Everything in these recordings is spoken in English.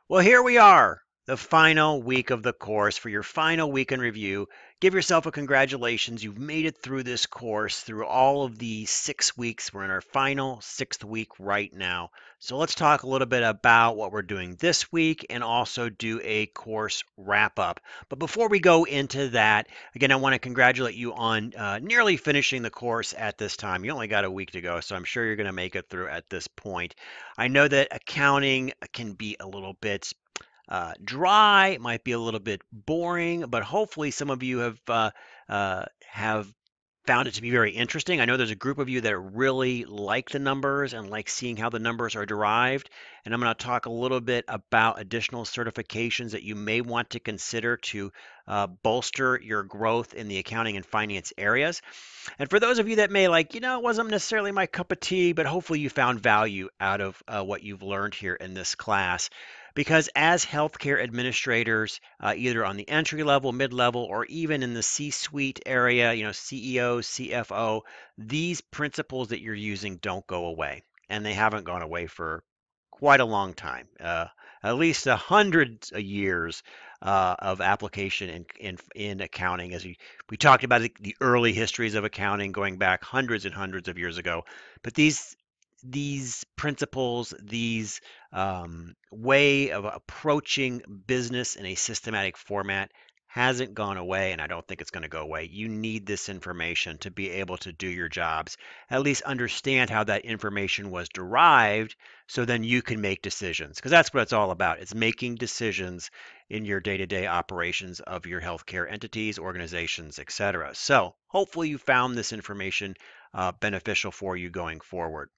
Well, here we are, the final week of the course for your final week in review. Give yourself a congratulations. You've made it through this course, through all of the 6 weeks. We're in our final sixth week right now. So let's talk a little bit about what we're doing this week and also do a course wrap up. But before we go into that, again, I want to congratulate you on nearly finishing the course at this time. You only got a week to go, so I'm sure you're going to make it through at this point. I know that accounting can be a little bit dry, it might be a little bit boring, but hopefully some of you have found it to be very interesting. I know there's a group of you that really like the numbers and like seeing how the numbers are derived. And I'm going to talk a little bit about additional certifications that you may want to consider to bolster your growth in the accounting and finance areas. And for those of you that may like, it wasn't necessarily my cup of tea, but hopefully you found value out of what you've learned here in this class. Because as healthcare administrators, either on the entry level, mid level, or even in the C suite area, CEO, CFO, these principles that you're using don't go away. And they haven't gone away for quite a long time, at least hundreds of years of application in accounting. As we talked about the early histories of accounting going back hundreds and hundreds of years ago, but these principles, these way of approaching business in a systematic format hasn't gone away, and I don't think it's going to go away. You need this information to be able to do your jobs, at least understand how that information was derived, so then you can make decisions. Because that's what it's all about. It's making decisions in your day-to-day operations of your healthcare entities, organizations, etc. So hopefully you found this information beneficial for you going forward.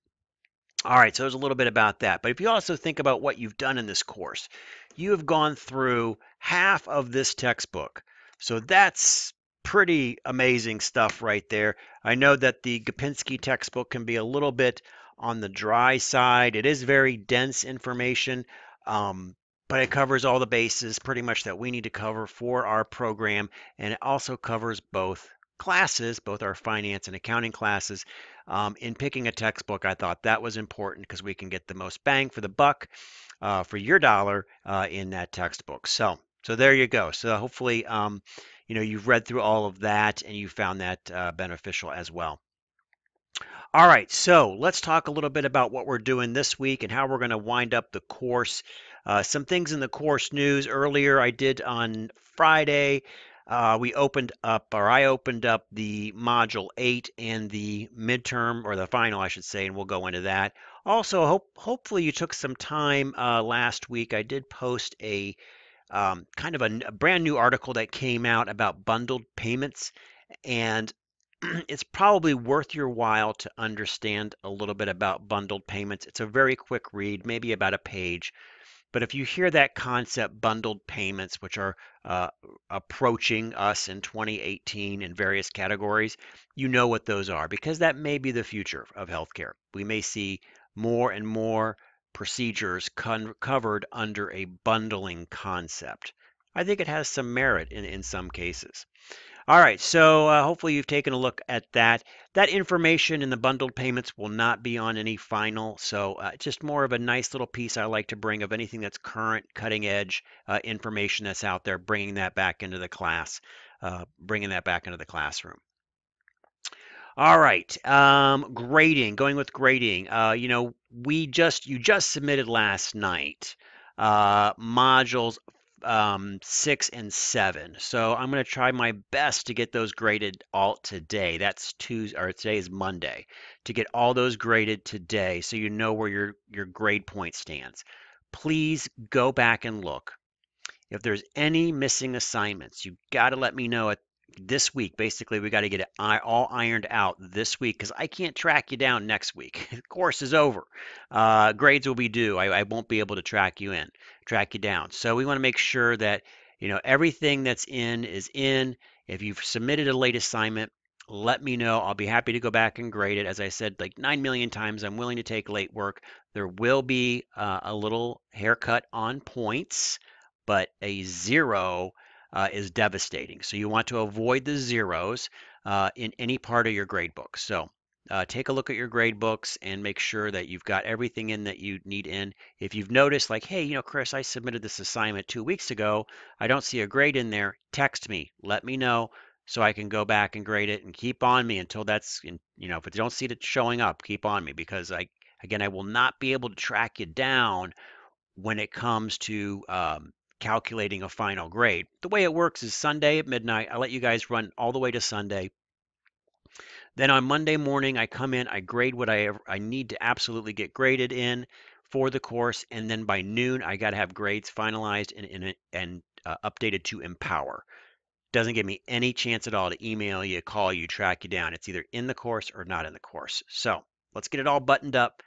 All right, so there's a little bit about that. But if you also think about what you've done in this course, you have gone through half of this textbook. So that's pretty amazing stuff right there. I know that the Gopinski textbook can be a little bit on the dry side. It is very dense information, but it covers all the bases pretty much that we need to cover for our program. And it also covers both classes, both our finance and accounting classes. In picking a textbook, I thought that was important because we can get the most bang for the buck for your dollar in that textbook. So there you go. So hopefully, you've read through all of that and you found that beneficial as well. All right, so let's talk a little bit about what we're doing this week and how we're going to wind up the course. Some things in the course news earlier I did on Friday. We opened up, or I opened up the module 8 and the midterm, or the final, I should say, and we'll go into that. Also, hopefully you took some time last week. I did post a kind of a brand new article that came out about bundled payments, and it's probably worth your while to understand a little bit about bundled payments. It's a very quick read, maybe about a page. But if you hear that concept, bundled payments, which are approaching us in 2018 in various categories, you know what those are because that may be the future of healthcare. We may see more and more procedures covered under a bundling concept. I think it has some merit in some cases. All right, so hopefully you've taken a look at that. That information in the bundled payments will not be on any final, so just more of a nice little piece I like to bring of anything that's current, cutting edge information that's out there, bringing that back into the class, bringing that back into the classroom. All right, grading, going with grading. You just submitted last night modules 6 and 7. So I'm going to try my best to get those graded all today. That's Tuesday, or today is Monday, to get all those graded today so you know where your grade point stands. Please go back and look. If there's any missing assignments, you got to let me know it this week. Basically, we got to get it all ironed out this week because I can't track you down next week. The course is over. Grades will be due. I won't be able to track you down. So we want to make sure that everything that's in is in. If you've submitted a late assignment, let me know. I'll be happy to go back and grade it. As I said like 9 million times, I'm willing to take late work. There will be a little haircut on points, but a zero is devastating. So you want to avoid the zeros in any part of your grade book. So Take a look at your grade books and make sure that you've got everything in that you need in. If you've noticed, like, hey, Chris, I submitted this assignment 2 weeks ago. I don't see a grade in there. Text me. Let me know so I can go back and grade it and keep on me until if you don't see it showing up, keep on me because again, I will not be able to track you down when it comes to calculating a final grade. The way it works is Sunday at midnight, I let you guys run all the way to Sunday. Then on Monday morning, I come in, I grade what I need to absolutely get graded in for the course, and then by noon, I got to have grades finalized and updated to Empower. Doesn't give me any chance at all to email you, call you, track you down. It's either in the course or not in the course. So let's get it all buttoned up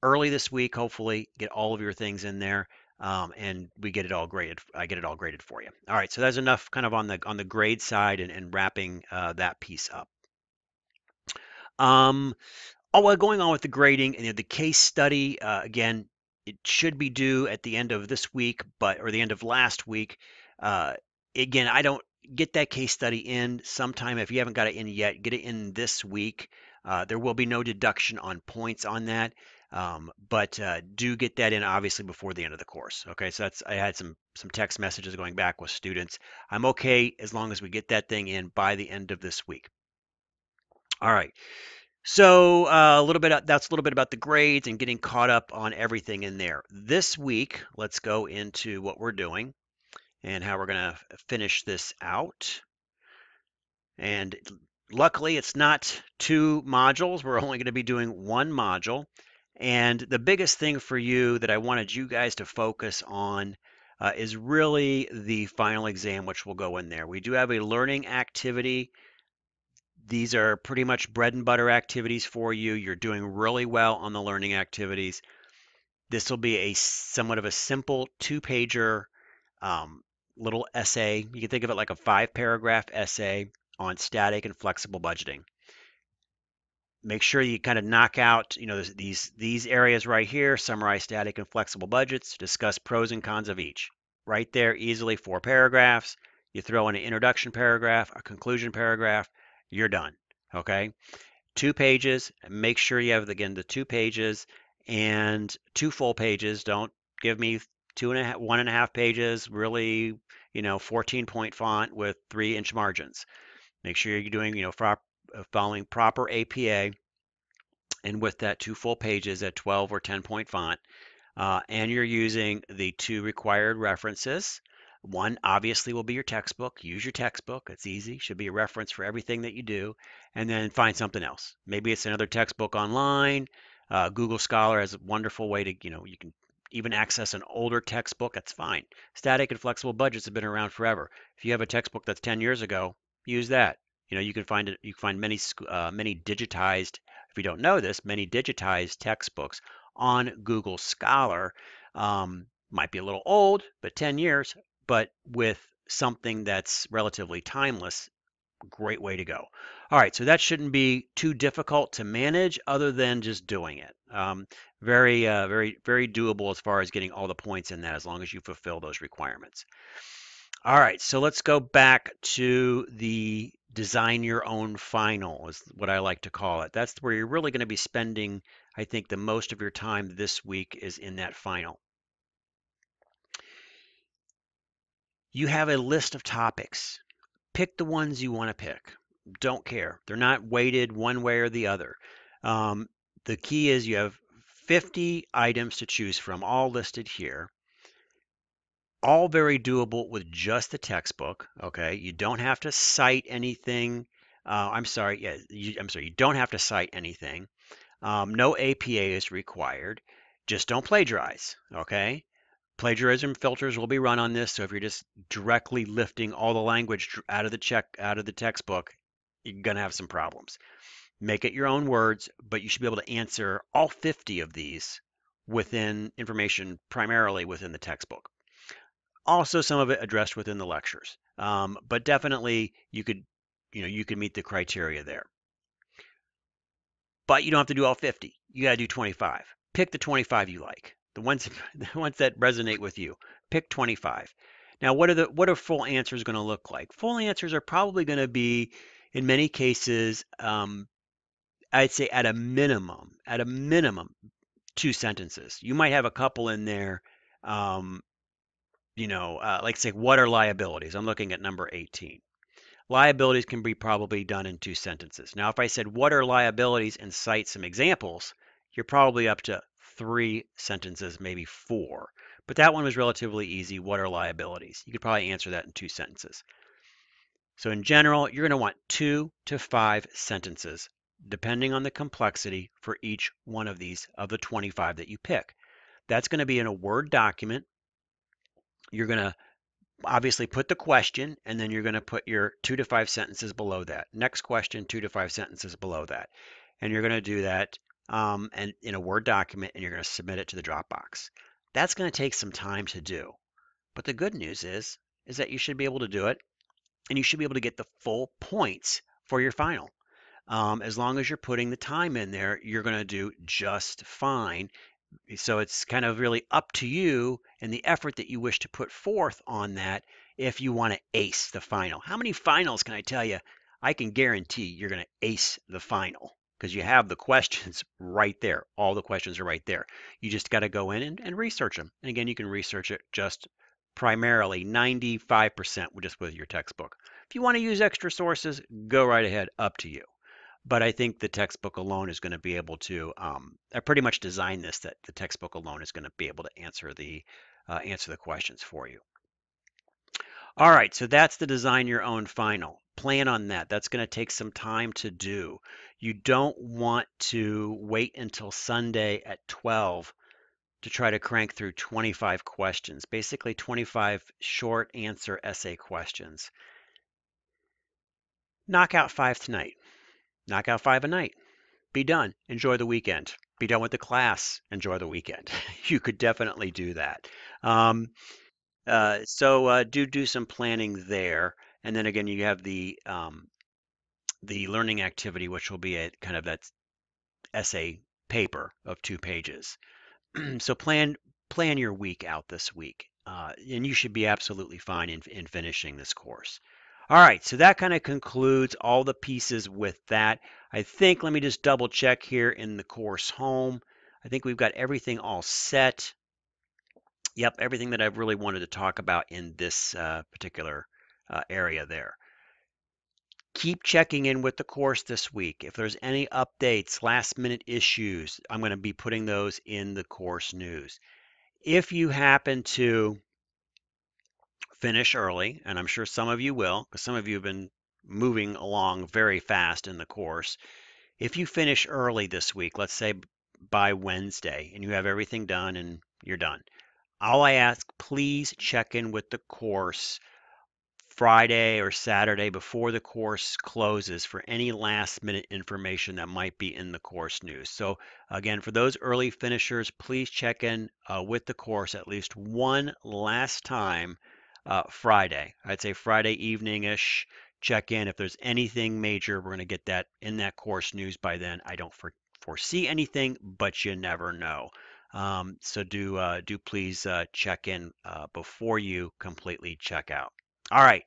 early this week. Hopefully, get all of your things in there, and we get it all graded. I get it all graded for you. All right, so that's enough kind of on the grade side and wrapping that piece up. Um, well, going on with the grading and the case study, again, it should be due at the end of this week, or the end of last week. Uh, Again, I don't get that case study in sometime. If you haven't got it in yet, get it in this week. There will be no deduction on points on that, but do get that in obviously before the end of the course. Okay, so I had some text messages going back with students. I'm okay as long as we get that thing in by the end of this week. All right. So that's a little bit about the grades and getting caught up on everything in there. This week, let's go into what we're doing and how we're going to finish this out. And luckily, it's not 2 modules. We're only going to be doing 1 module. And the biggest thing for you that I wanted you guys to focus on is really the final exam, which will go in there. We do have a learning activity. These are pretty much bread and butter activities for you. You're doing really well on the learning activities. This will be a somewhat of a simple 2-pager um, little essay. You can think of it like a 5-paragraph essay on static and flexible budgeting. Make sure you kind of knock out, these areas right here, summarize static and flexible budgets, discuss pros and cons of each. Right there, easily 4 paragraphs. You throw in an introduction paragraph, a conclusion paragraph, you're done. Okay? 2 pages. Make sure you have again the 2 pages and 2 full pages. Don't give me 1.5 pages. Really, 14-point font with 3-inch margins. Make sure you're doing, following proper APA, and with that 2 full pages at 12 or 10-point font. And you're using the 2 required references. One obviously will be your textbook. Use your textbook. It's easy. Should be a reference for everything that you do. And then find something else. Maybe it's another textbook online. Google Scholar has a wonderful way to, you can even access an older textbook. That's fine. Static and flexible budgets have been around forever. If you have a textbook that's 10 years ago, use that. You can find it. You can find many digitized. If you don't know this, many digitized textbooks on Google Scholar. Might be a little old, but 10 years, but with something that's relatively timeless, great way to go. All right, so that shouldn't be too difficult to manage other than just doing it. Very, very doable as far as getting all the points in that as long as you fulfill those requirements. All right, so let's go back to the design your own final is what I like to call it. That's where you're really going to be spending, I think, the most of your time this week is in that final. You have a list of topics. Pick the ones you want to pick. Don't care. They're not weighted one way or the other. The key is you have 50 items to choose from, all listed here. All very doable with just the textbook. Okay, you don't have to cite anything. I'm sorry. Yeah, I'm sorry. You don't have to cite anything. No APA is required. Just don't plagiarize. Okay. Plagiarism filters will be run on this, so if you're just directly lifting all the language out of the textbook, you're gonna have some problems. Make it your own words, but you should be able to answer all 50 of these within information primarily within the textbook. Also, some of it addressed within the lectures, but definitely you could meet the criteria there. But you don't have to do all 50. You got to do 25. Pick the 25 you like. The ones the ones that resonate with you. Pick 25. Now, what are full answers going to look like? Full answers are probably going to be, in many cases, I'd say at a minimum, 2 sentences. You might have a couple in there. Um, like say, what are liabilities? I'm looking at number 18. Liabilities can be probably done in 2 sentences. Now, if I said, what are liabilities and cite some examples, you're probably up to 3 sentences, maybe 4. But that one was relatively easy. What are liabilities? You could probably answer that in 2 sentences. So in general, you're going to want 2 to 5 sentences, depending on the complexity for each one of these of the 25 that you pick. That's going to be in a Word document. You're going to obviously put the question, and then you're going to put your 2 to 5 sentences below that. Next question, 2 to 5 sentences below that. And you're going to do that and in a Word document, and you're going to submit it to the Dropbox. That's going to take some time to do. But the good news is that you should be able to do it, and you should be able to get the full points for your final. As long as you're putting the time in there, you're going to do just fine. So it's kind of really up to you and the effort that you wish to put forth on that if you want to ace the final. How many finals can I tell you? I can guarantee you're going to ace the final because you have the questions right there. All the questions are right there. You just got to go in and research them. And again, you can research it just primarily 95% just with your textbook. If you want to use extra sources, go right ahead, up to you. But I think the textbook alone is going to be able to. I pretty much designed this that the textbook alone is going to be able to answer the questions for you. All right, so that's the design your own final. Plan on that. That's going to take some time to do. You don't want to wait until Sunday at 12 to try to crank through 25 questions, basically 25 short answer essay questions. Knock out 5 tonight. Knock out 5 a night. Be done. Enjoy the weekend. Be done with the class. Enjoy the weekend. You could definitely do that. Um, so do some planning there, and then again, you have the learning activity, which will be a kind of that essay paper of 2 pages. So plan your week out this week, and you should be absolutely fine in finishing this course. All right, so that kind of concludes all the pieces with that. I think, let me just double check here in the course home. I think we've got everything all set. Yep, everything that I've really wanted to talk about in this particular area there. Keep checking in with the course this week. If there's any updates, last minute issues, I'm going to be putting those in the course news. If you happen to finish early, and I'm sure some of you will, because some of you have been moving along very fast in the course. If you finish early this week, let's say by Wednesday, and you have everything done and you're done, all I ask, please check in with the course Friday or Saturday before the course closes for any last minute information that might be in the course news. So again, for those early finishers, please check in with the course at least one last time Friday. I'd say Friday evening-ish. Check in. If there's anything major, we're going to get that in that course news by then. I don't foresee anything, but you never know. So do please check in before you completely check out. All right.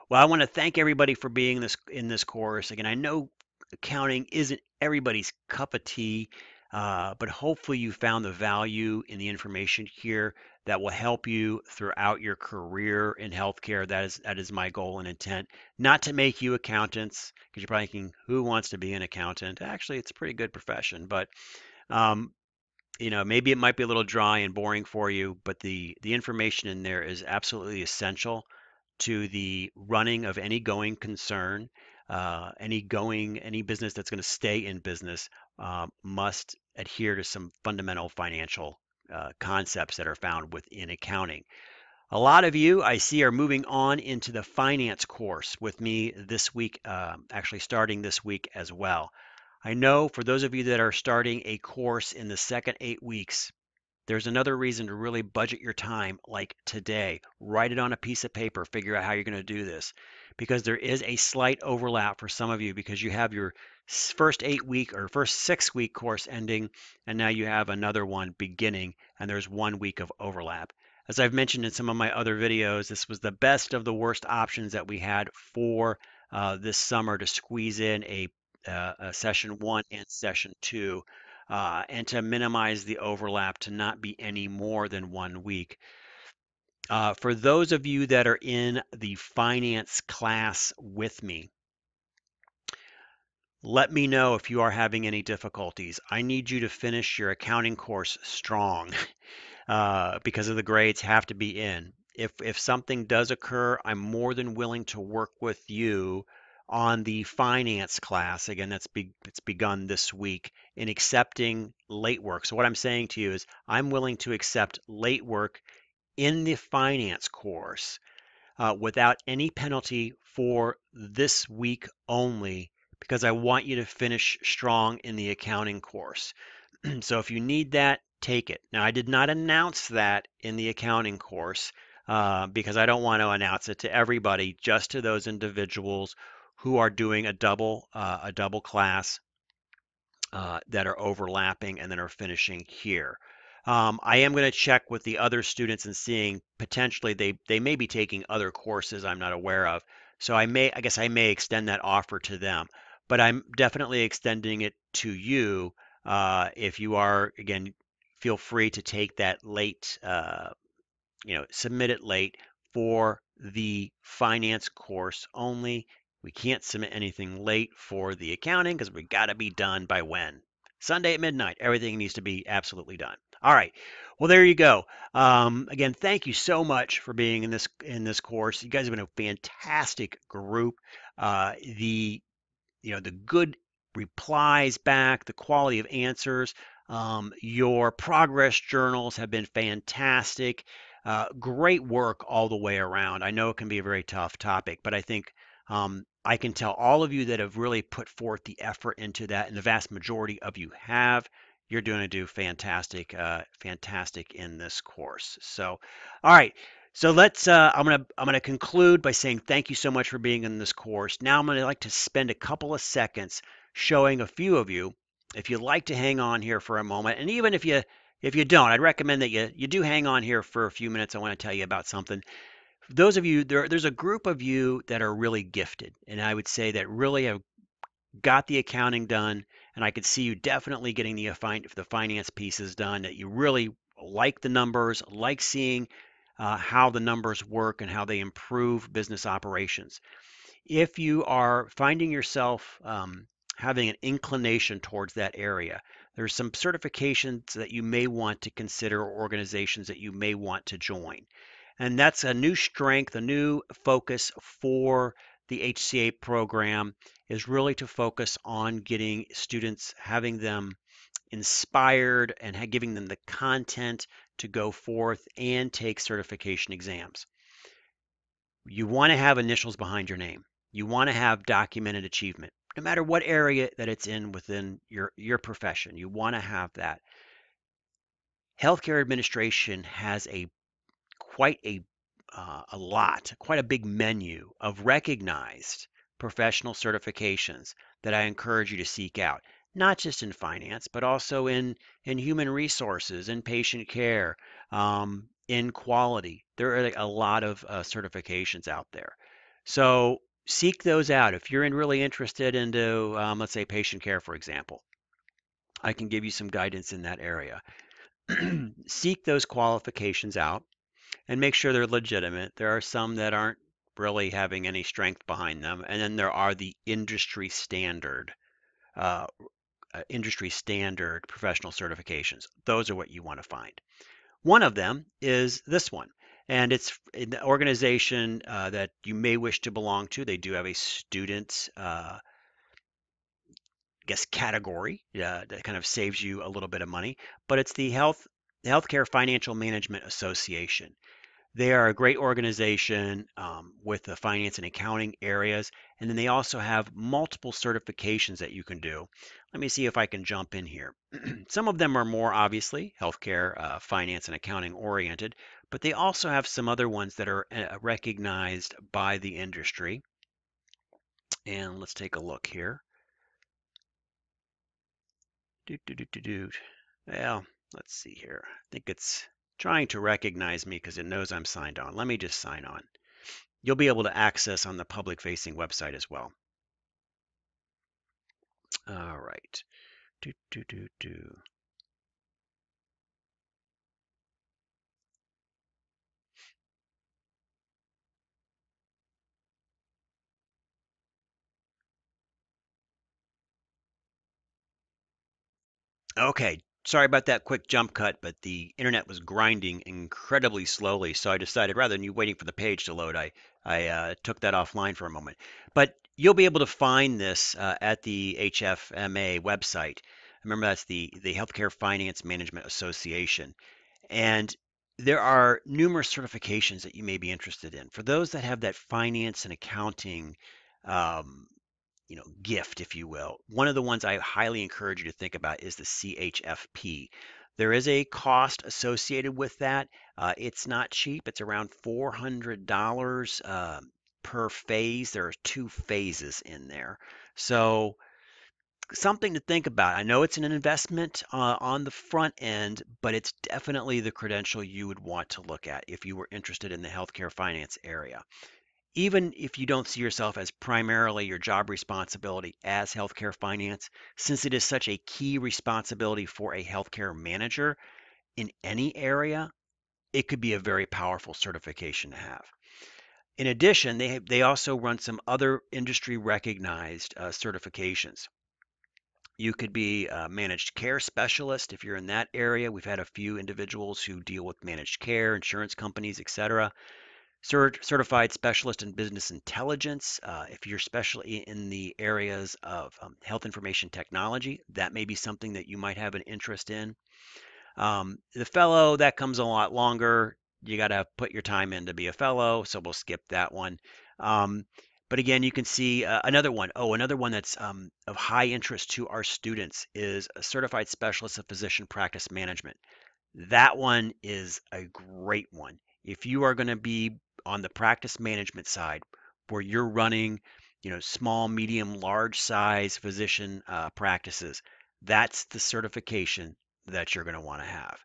Well, I want to thank everybody for being in this course. Again, I know accounting isn't everybody's cup of tea, but hopefully you found the value in the information here that will help you throughout your career in healthcare. That is my goal and intent. Not to make you accountants, because you're probably thinking, who wants to be an accountant? Actually, it's a pretty good profession, but um, maybe it might be a little dry and boring for you, but the information in there is absolutely essential to the running of any going concern. Any business that's going to stay in business must adhere to some fundamental financial concepts that are found within accounting. A lot of you I see are moving on into the finance course with me this week, actually starting this week as well. I know for those of you that are starting a course in the second 8 weeks, there's another reason to really budget your time like today. Write it on a piece of paper, figure out how you're going to do this. Because there is a slight overlap for some of you because you have your first 8 week or first 6 week course ending, and now you have another one beginning, and there's 1 week of overlap. As I've mentioned in some of my other videos, this was the best of the worst options that we had for this summer to squeeze in session one and session two, and to minimize the overlap to not be any more than 1 week. For those of you that are in the finance class with me, let me know if you are having any difficulties. I need you to finish your accounting course strong because of the grades have to be in. If something does occur, I'm more than willing to work with you on the finance class. Again, it's begun this week in accepting late work. So what I'm saying to you is I'm willing to accept late work in the finance course without any penalty for this week only because I want you to finish strong in the accounting course. So if you need that, take it. Now, I did not announce that in the accounting course because I don't want to announce it to everybody, just to those individuals who are doing a double class that are overlapping and then are finishing here. I am going to check with the other students and seeing potentially they may be taking other courses I'm not aware of. So I guess I may extend that offer to them, but I'm definitely extending it to you. If you are, again, feel free to take that late, submit it late for the finance course only. We can't submit anything late for the accounting because we got to be done by when? Sunday at midnight. Everything needs to be absolutely done. All right. Well, there you go. Again, thank you so much for being in this course. You guys have been a fantastic group. The good replies back, the quality of answers. Your progress journals have been fantastic. Great work all the way around. I know it can be a very tough topic, but I think I can tell all of you that have really put forth the effort into that, and the vast majority of you have. You're going to do fantastic, fantastic in this course. So, all right. So let's. I'm gonna conclude by saying thank you so much for being in this course. Now I'm gonna like to spend a couple of seconds showing a few of you. If you'd like to hang on here for a moment, and even if you don't, I'd recommend that you do hang on here for a few minutes. I want to tell you about something. Those of you there's a group of you that are really gifted, and I would say that really have got the accounting done, and I could see you definitely getting the finance pieces done, that you really like the numbers, like seeing how the numbers work and how they improve business operations. If you are finding yourself having an inclination towards that area, there's some certifications that you may want to consider or organizations that you may want to join. And that's a new strength, a new focus for the HCA program is really to focus on getting students, having them inspired and giving them the content to go forth and take certification exams. You want to have initials behind your name. You want to have documented achievement, no matter what area that it's in within your profession. You want to have that. Healthcare administration has quite a big menu of recognized professional certifications that I encourage you to seek out, not just in finance, but also in human resources, in patient care, in quality. There are a lot of certifications out there. So seek those out. If you're really interested into, let's say, patient care, for example, I can give you some guidance in that area. Seek those qualifications out and make sure they're legitimate. There are some that aren't really having any strength behind them, and then there are the uh, industry standard professional certifications. Those are what you want to find. One of them is this one, and it's an organization that you may wish to belong to. They do have a student, I guess, category that kind of saves you a little bit of money, but it's the Healthcare Financial Management Association. They are a great organization with the finance and accounting areas, and then they also have multiple certifications that you can do. Let me see if I can jump in here. Some of them are more obviously healthcare, finance, and accounting oriented, but they also have some other ones that are recognized by the industry. And let's take a look here. Do, do, do, do, do. Well, let's see here. I think it's trying to recognize me because it knows I'm signed on. Let me just sign on. You'll be able to access on the public facing website as well. All right. Do, do, do, do. Okay. Sorry about that quick jump cut, but the internet was grinding incredibly slowly, so I decided rather than you waiting for the page to load, I took that offline for a moment. But you'll be able to find this at the HFMA website. Remember, that's the Healthcare Finance Management Association. And there are numerous certifications that you may be interested in. For those that have that finance and accounting um, gift, if you will. One of the ones I highly encourage you to think about is the CHFP. There is a cost associated with that. It's not cheap. It's around $400 per phase. There are two phases in there. So something to think about. I know it's an investment on the front end, but it's definitely the credential you would want to look at if you were interested in the healthcare finance area. Even if you don't see yourself as primarily your job responsibility as healthcare finance, since it is such a key responsibility for a healthcare manager in any area, it could be a very powerful certification to have. In addition, they also run some other industry recognized certifications. You could be a managed care specialist if you're in that area. We've had a few individuals who deal with managed care, insurance companies, etc. Certified specialist in business intelligence. If you're especially in the areas of health information technology, that may be something that you might have an interest in. The fellow, that comes a lot longer. You got to put your time in to be a fellow, so we'll skip that one. Um, but again, you can see another one. Oh, another one that's of high interest to our students is a certified specialist of physician practice management. That one is a great one. If you are going to be on the practice management side, where you're running, small, medium, large size physician practices, that's the certification that you're going to want to have.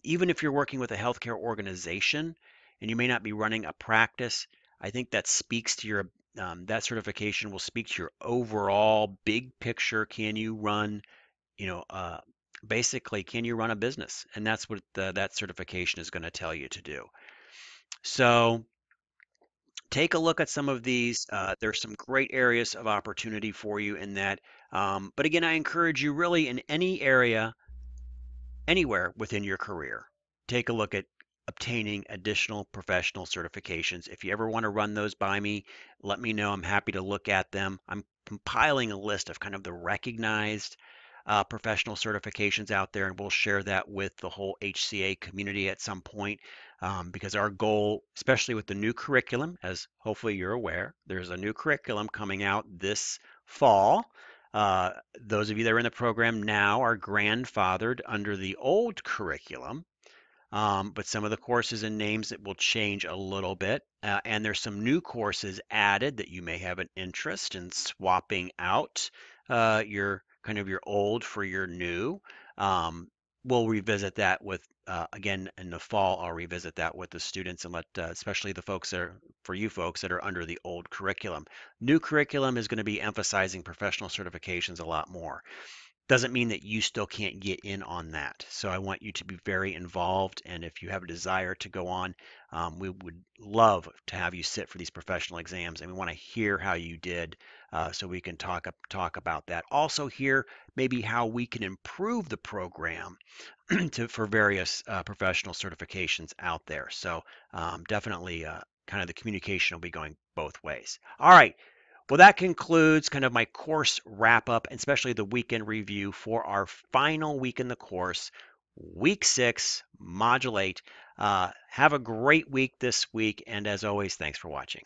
Even if you're working with a healthcare organization and you may not be running a practice, I think that speaks to that certification will speak to your overall big picture. Can you run you know, uh, basically, can you run a business? And that's what that certification is going to tell you to do. So take a look at some of these. There's some great areas of opportunity for you in that. But again, I encourage you really in any area anywhere within your career, take a look at obtaining additional professional certifications. If you ever want to run those by me, let me know. I'm happy to look at them. I'm compiling a list of kind of the recognized professional certifications out there, and we'll share that with the whole HCA community at some point because our goal, especially with the new curriculum, as hopefully you're aware, there's a new curriculum coming out this fall. uh, those of you that are in the program now are grandfathered under the old curriculum, but some of the courses and names that will change a little bit. And there's some new courses added that you may have an interest in swapping out your kind of your old for your new. Um, we'll revisit that with again in the fall. I'll revisit that with the students and let especially the folks that are for you folks that are under the old curriculum. New curriculum is going to be emphasizing professional certifications a lot more. Doesn't mean that you still can't get in on that. So I want you to be very involved. And if you have a desire to go on, we would love to have you sit for these professional exams. And we want to hear how you did so we can talk about that. Also, hear maybe how we can improve the program for various professional certifications out there. So definitely kind of the communication will be going both ways. All right. Well, that concludes kind of my course wrap up, and especially the weekend review for our final week in the course, week 6, Module 8. Have a great week this week, and as always, thanks for watching.